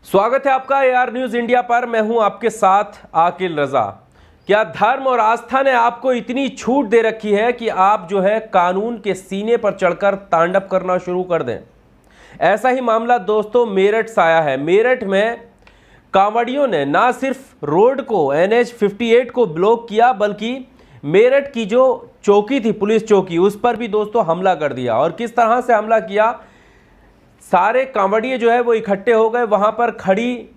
स्वागत है आपका AR न्यूज इंडिया पर। मैं हूं आपके साथ आकिल रजा। क्या धर्म और आस्था ने आपको इतनी छूट दे रखी है कि आप जो है कानून के सीने पर चढ़कर तांडव करना शुरू कर दें? ऐसा ही मामला दोस्तों मेरठ से आया है। मेरठ में कांवड़ियों ने ना सिर्फ रोड को NH 58 को ब्लॉक किया, बल्कि मेरठ की जो चौकी थी, पुलिस चौकी, उस पर भी दोस्तों हमला कर दिया। और किस तरह से हमला किया, सारे कांवड़िए जो है वो इकट्ठे हो गए, वहां पर खड़ी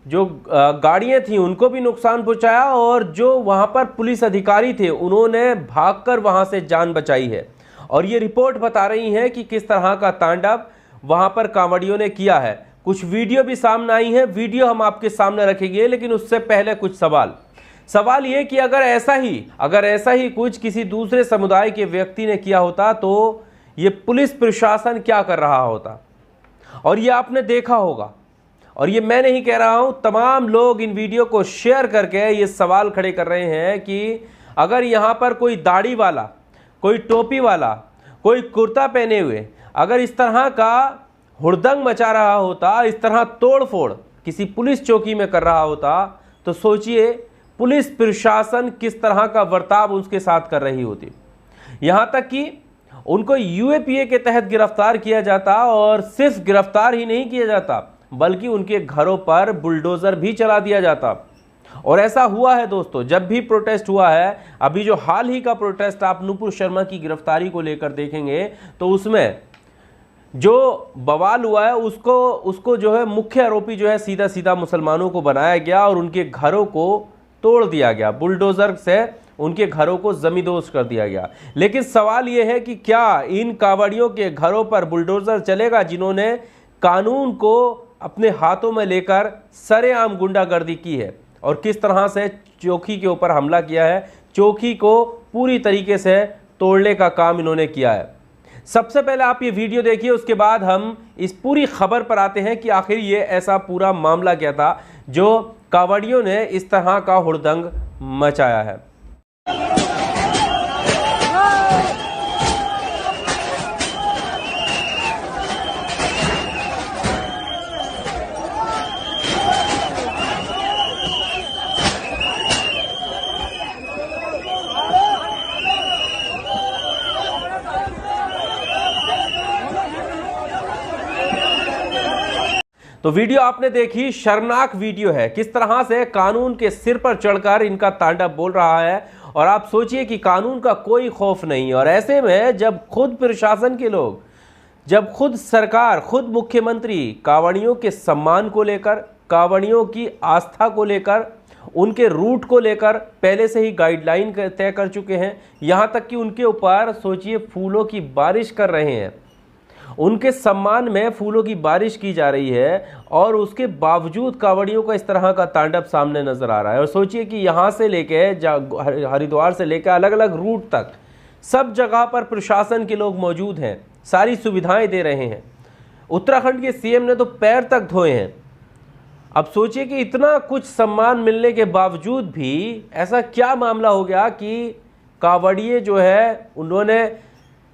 जो गाड़ियां थी उनको भी नुकसान पहुंचाया, और जो वहां पर पुलिस अधिकारी थे उन्होंने भागकर वहां से जान बचाई है। और ये रिपोर्ट बता रही है कि किस तरह का तांडव वहां पर कांवड़ियों ने किया है। कुछ वीडियो भी सामने आई है, वीडियो हम आपके सामने रखेंगे, लेकिन उससे पहले कुछ सवाल ये कि अगर ऐसा ही कुछ किसी दूसरे समुदाय के व्यक्ति ने किया होता तो ये पुलिस प्रशासन क्या कर रहा होता। और ये आपने देखा होगा, और ये मैं नहीं कह रहा हूं, तमाम लोग इन वीडियो को शेयर करके ये सवाल खड़े कर रहे हैं कि अगर यहां पर कोई दाढ़ी वाला, कोई टोपी वाला, कोई कुर्ता पहने हुए अगर इस तरह का हुड़दंग मचा रहा होता, इस तरह तोड़फोड़ किसी पुलिस चौकी में कर रहा होता, तो सोचिए पुलिस प्रशासन किस तरह का बर्ताव उसके साथ कर रही होती। यहां तक कि उनको UAPA के तहत गिरफ्तार किया जाता, और सिर्फ गिरफ्तार ही नहीं किया जाता बल्कि उनके घरों पर बुलडोजर भी चला दिया जाता। और ऐसा हुआ है दोस्तों, जब भी प्रोटेस्ट हुआ है, अभी जो हाल ही का प्रोटेस्ट आप नुपुर शर्मा की गिरफ्तारी को लेकर देखेंगे तो उसमें जो बवाल हुआ है उसको जो है मुख्य आरोपी जो है सीधा मुसलमानों को बनाया गया और उनके घरों को तोड़ दिया गया, बुलडोजर से उनके घरों को जमींदोज कर दिया गया। लेकिन सवाल यह है कि क्या इन कांवड़ियों के घरों पर बुलडोजर चलेगा जिन्होंने कानून को अपने हाथों में लेकर सरेआम गुंडागर्दी की है, और किस तरह से चौकी के ऊपर हमला किया है, चौकी को पूरी तरीके से तोड़ने का काम इन्होंने किया है। सबसे पहले आप ये वीडियो देखिए, उसके बाद हम इस पूरी खबर पर आते हैं कि आखिर ये ऐसा पूरा मामला क्या था जो कांवड़ियों ने इस तरह का हुड़दंग मचाया है। तो वीडियो आपने देखी, शर्मनाक वीडियो है, किस तरह से कानून के सिर पर चढ़कर इनका तांडव बोल रहा है। और आप सोचिए कि कानून का कोई खौफ नहीं, और ऐसे में जब खुद प्रशासन के लोग, जब खुद सरकार, खुद मुख्यमंत्री कांवड़ियों के सम्मान को लेकर, कांवड़ियों की आस्था को लेकर, उनके रूट को लेकर पहले से ही गाइडलाइन तय कर चुके हैं, यहाँ तक कि उनके ऊपर सोचिए फूलों की बारिश कर रहे हैं, उनके सम्मान में फूलों की बारिश की जा रही है, और उसके बावजूद कांवड़ियों का इस तरह का तांडव सामने नजर आ रहा है। और सोचिए कि यहाँ से लेके हरिद्वार से लेकर अलग अलग रूट तक सब जगह पर प्रशासन के लोग मौजूद हैं, सारी सुविधाएं दे रहे हैं। उत्तराखंड के CM ने तो पैर तक धोए हैं। अब सोचिए कि इतना कुछ सम्मान मिलने के बावजूद भी ऐसा क्या मामला हो गया कि कांवड़िए जो है उन्होंने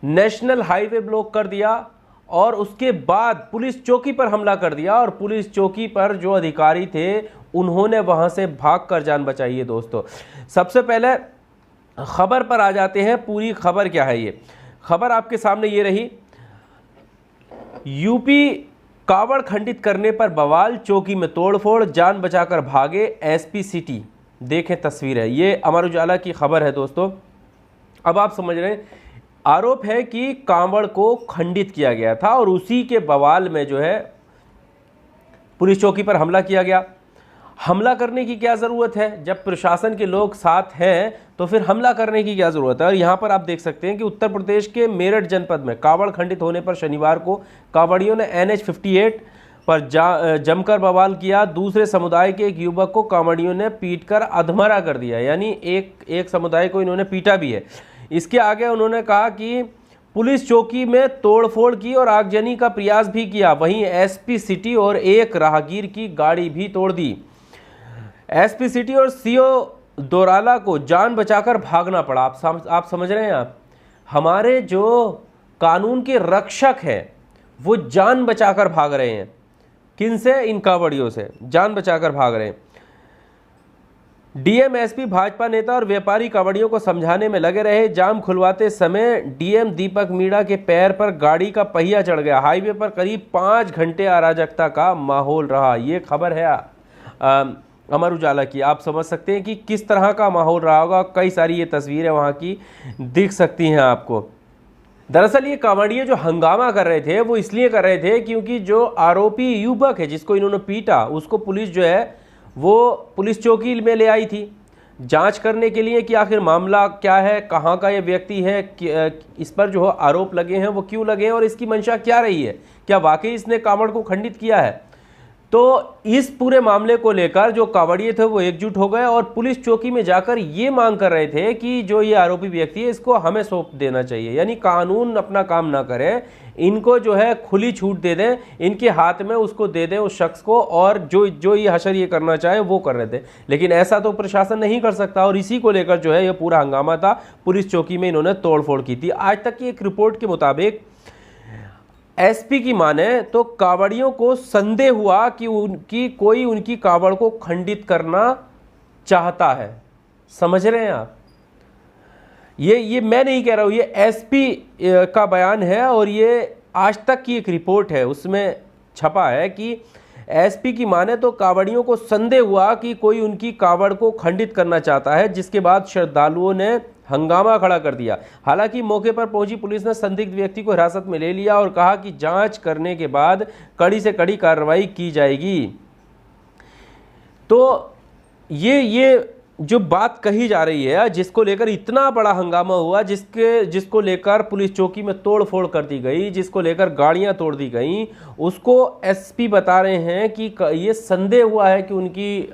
नेशनल हाईवे ब्लॉक कर दिया, और उसके बाद पुलिस चौकी पर हमला कर दिया, और पुलिस चौकी पर जो अधिकारी थे उन्होंने वहां से भागकर जान बचाई है। दोस्तों सबसे पहले खबर पर आ जाते हैं। पूरी खबर क्या है, ये खबर आपके सामने ये रही। UP कावड़ खंडित करने पर बवाल, चौकी में तोड़फोड़, जान बचाकर भागे SP सिटी। देखें तस्वीर है, ये अमर उजाला की खबर है दोस्तों। अब आप समझ रहे हैं, आरोप है कि कांवड़ को खंडित किया गया था, और उसी के बवाल में जो है पुलिस चौकी पर हमला किया गया। हमला करने की क्या ज़रूरत है, जब प्रशासन के लोग साथ हैं तो फिर हमला करने की क्या ज़रूरत है। और यहाँ पर आप देख सकते हैं कि उत्तर प्रदेश के मेरठ जनपद में कांवड़ खंडित होने पर शनिवार को कांवड़ियों ने NH 58 पर जमकर बवाल किया। दूसरे समुदाय के एक युवक को कांवड़ियों ने पीटकर अधमरा कर दिया, यानी एक समुदाय को इन्होंने पीटा भी है। इसके आगे उन्होंने कहा कि पुलिस चौकी में तोड़फोड़ की और आगजनी का प्रयास भी किया। वहीं SP सिटी और एक राहगीर की गाड़ी भी तोड़ दी। SP सिटी और CO दोराला को जान बचाकर भागना पड़ा। आप समझ रहे हैं, हमारे जो कानून के रक्षक हैं वो जान बचाकर भाग रहे हैं। किनसे? इन कांवड़ियों से, जान बचाकर भाग रहे हैं। डीएम, एसपी, भाजपा नेता और व्यापारी कांवड़ियों को समझाने में लगे रहे। जाम खुलवाते समय डीएम दीपक मीणा के पैर पर गाड़ी का पहिया चढ़ गया। हाईवे पर करीब 5 घंटे अराजकता का माहौल रहा। ये खबर है अमर उजाला की। आप समझ सकते हैं कि किस तरह का माहौल रहा होगा। कई सारी ये तस्वीरें वहाँ की दिख सकती हैं आपको। दरअसल ये कांवड़िए जो हंगामा कर रहे थे वो इसलिए कर रहे थे क्योंकि जो आरोपी युवक है जिसको इन्होंने पीटा, उसको पुलिस जो है वो पुलिस चौकी में ले आई थी जांच करने के लिए कि आखिर मामला क्या है, कहाँ का ये व्यक्ति है, इस पर जो आरोप लगे हैं वो क्यों लगे हैं और इसकी मंशा क्या रही है, क्या वाकई इसने कांवड़ को खंडित किया है। तो इस पूरे मामले को लेकर जो कांवड़िए थे वो एकजुट हो गए और पुलिस चौकी में जाकर ये मांग कर रहे थे कि जो ये आरोपी व्यक्ति है इसको हमें सौंप देना चाहिए, यानी कानून अपना काम ना करे, इनको जो है खुली छूट दे दें, इनके हाथ में उसको दे दें उस शख्स को, और जो ये हशर ये करना चाहे वो कर रहे थे। लेकिन ऐसा तो प्रशासन नहीं कर सकता और इसी को लेकर जो है ये पूरा हंगामा था। पुलिस चौकी में इन्होंने तोड़फोड़ की थी। आज तक की एक रिपोर्ट के मुताबिक एसपी की माने तो कांवड़ियों को संदेह हुआ कि कोई उनकी कांवड़ को खंडित करना चाहता है। समझ रहे हैं आप? ये मैं नहीं कह रहा हूं, ये एसपी का बयान है और ये आज तक की एक रिपोर्ट है, उसमें छपा है कि एसपी की माने तो कांवड़ियों को संदेह हुआ कि कोई उनकी कांवड़ को खंडित करना चाहता है, जिसके बाद श्रद्धालुओं ने हंगामा खड़ा कर दिया। हालांकि मौके पर पहुंची पुलिस ने संदिग्ध व्यक्ति को हिरासत में ले लिया और कहा कि जांच करने के बाद कड़ी से कड़ी कार्रवाई की जाएगी। तो ये जो बात कही जा रही है, जिसको लेकर इतना बड़ा हंगामा हुआ, जिसको लेकर पुलिस चौकी में तोड़फोड़ कर दी गई, जिसको लेकर गाड़ियां तोड़ दी गई, उसको एसपी बता रहे हैं कि ये संदेह हुआ है कि उनकी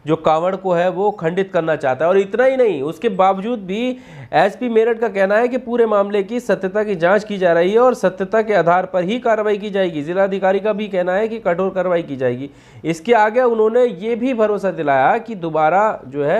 जो कांवड़ को है वो खंडित करना चाहता है। और इतना ही नहीं, उसके बावजूद भी एसपी मेरठ का कहना है कि पूरे मामले की सत्यता की जांच की जा रही है और सत्यता के आधार पर ही कार्रवाई की जाएगी। जिलाधिकारी का भी कहना है कि कठोर कार्रवाई की जाएगी। इसके आगे उन्होंने ये भी भरोसा दिलाया कि दोबारा जो है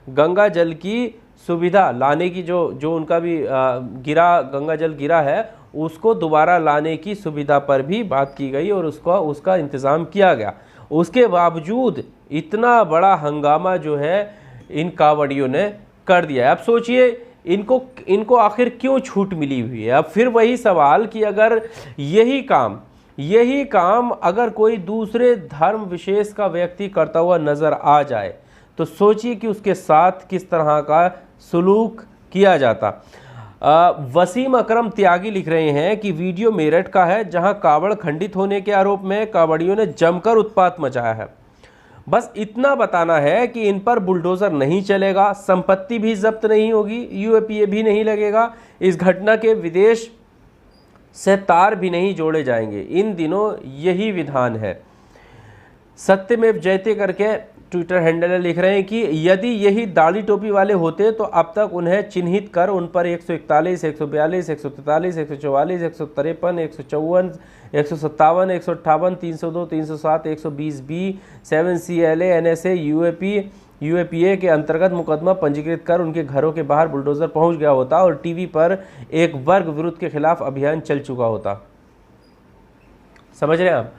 गंगा जल की सुविधा लाने की जो उनका भी गंगा जल गिरा है उसको दोबारा लाने की सुविधा पर भी बात की गई और उसका इंतज़ाम किया गया। उसके बावजूद इतना बड़ा हंगामा जो है इन कांवड़ियों ने कर दिया है। अब सोचिए इनको आखिर क्यों छूट मिली हुई है। अब फिर वही सवाल कि अगर यही काम अगर कोई दूसरे धर्म विशेष का व्यक्ति करता हुआ नजर आ जाए तो सोचिए कि उसके साथ किस तरह का सलूक किया जाता। वसीम अकरम त्यागी लिख रहे हैं कि वीडियो मेरठ का है जहां कांवड़ खंडित होने के आरोप में कांवड़ियों ने जमकर उत्पात मचाया है। बस इतना बताना है कि इन पर बुलडोजर नहीं चलेगा, संपत्ति भी जब्त नहीं होगी, यूएपीए भी नहीं लगेगा, इस घटना के विदेश से तार भी नहीं जोड़े जाएंगे। इन दिनों यही विधान है। सत्यमेव जयते करके ट्विटर हैंडल लिख रहे हैं कि यदि यही दाढ़ी टोपी वाले होते तो अब तक उन्हें चिन्हित कर उन पर 141, 142, 143, 144, 153, 154, 157, 158, 302, 307, 120B, 7CLA, NSA, यूएपीए के अंतर्गत मुकदमा पंजीकृत कर उनके घरों के बाहर बुलडोजर पहुंच गया होता और टीवी पर एक वर्ग विरुद्ध के खिलाफ अभियान चल चुका होता। समझ रहे हैं आप?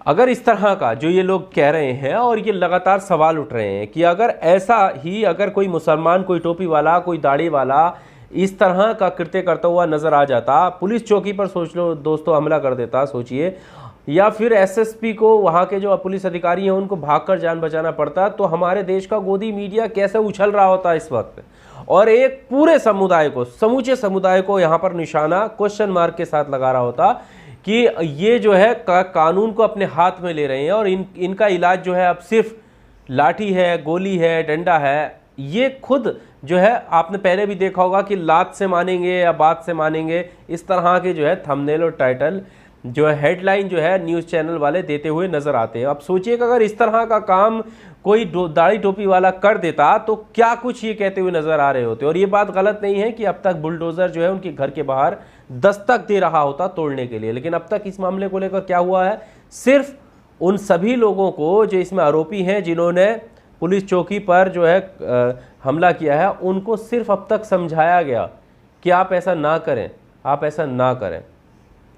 अगर इस तरह का जो ये लोग कह रहे हैं और ये लगातार सवाल उठ रहे हैं कि अगर ऐसा ही अगर कोई मुसलमान, कोई टोपी वाला, कोई दाढ़ी वाला इस तरह का कृत्य करता हुआ नजर आ जाता, पुलिस चौकी पर सोच लो दोस्तों हमला कर देता, सोचिए, या फिर एसएसपी को, वहाँ के जो पुलिस अधिकारी हैं उनको भागकर जान बचाना पड़ता, तो हमारे देश का गोदी मीडिया कैसे उछल रहा होता इस वक्त और एक पूरे समुदाय को, समूचे समुदाय को यहाँ पर निशाना क्वेश्चन मार्क के साथ लगा रहा होता कि ये जो है कानून को अपने हाथ में ले रहे हैं और इनका इलाज जो है अब सिर्फ लाठी है, गोली है, डंडा है। ये खुद जो है आपने पहले भी देखा होगा कि लात से मानेंगे या बात से मानेंगे, इस तरह के जो है थंबनेल और टाइटल जो है हेडलाइन जो है न्यूज़ चैनल वाले देते हुए नजर आते हैं। अब सोचिए कि अगर इस तरह का काम कोई दाढ़ी टोपी वाला कर देता तो क्या कुछ ये कहते हुए नजर आ रहे होते। और ये बात गलत नहीं है कि अब तक बुलडोजर जो है उनके घर के बाहर दस्तक दे रहा होता तोड़ने के लिए, लेकिन अब तक इस मामले को लेकर क्या हुआ है, सिर्फ उन सभी लोगों को जो इसमें आरोपी हैं जिन्होंने पुलिस चौकी पर जो है हमला किया है, उनको सिर्फ अब तक समझाया गया कि आप ऐसा ना करें, आप ऐसा ना करें।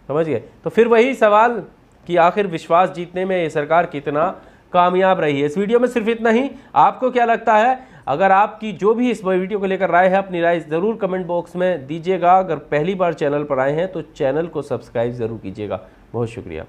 समझ गए? तो फिर वही सवाल कि आखिर विश्वास जीतने में ये सरकार कितना कामयाब रही है। इस वीडियो में सिर्फ इतना ही। आपको क्या लगता है? अगर आपकी जो भी इस वीडियो को लेकर राय है, अपनी राय ज़रूर कमेंट बॉक्स में दीजिएगा। अगर पहली बार चैनल पर आए हैं तो चैनल को सब्सक्राइब ज़रूर कीजिएगा। बहुत शुक्रिया।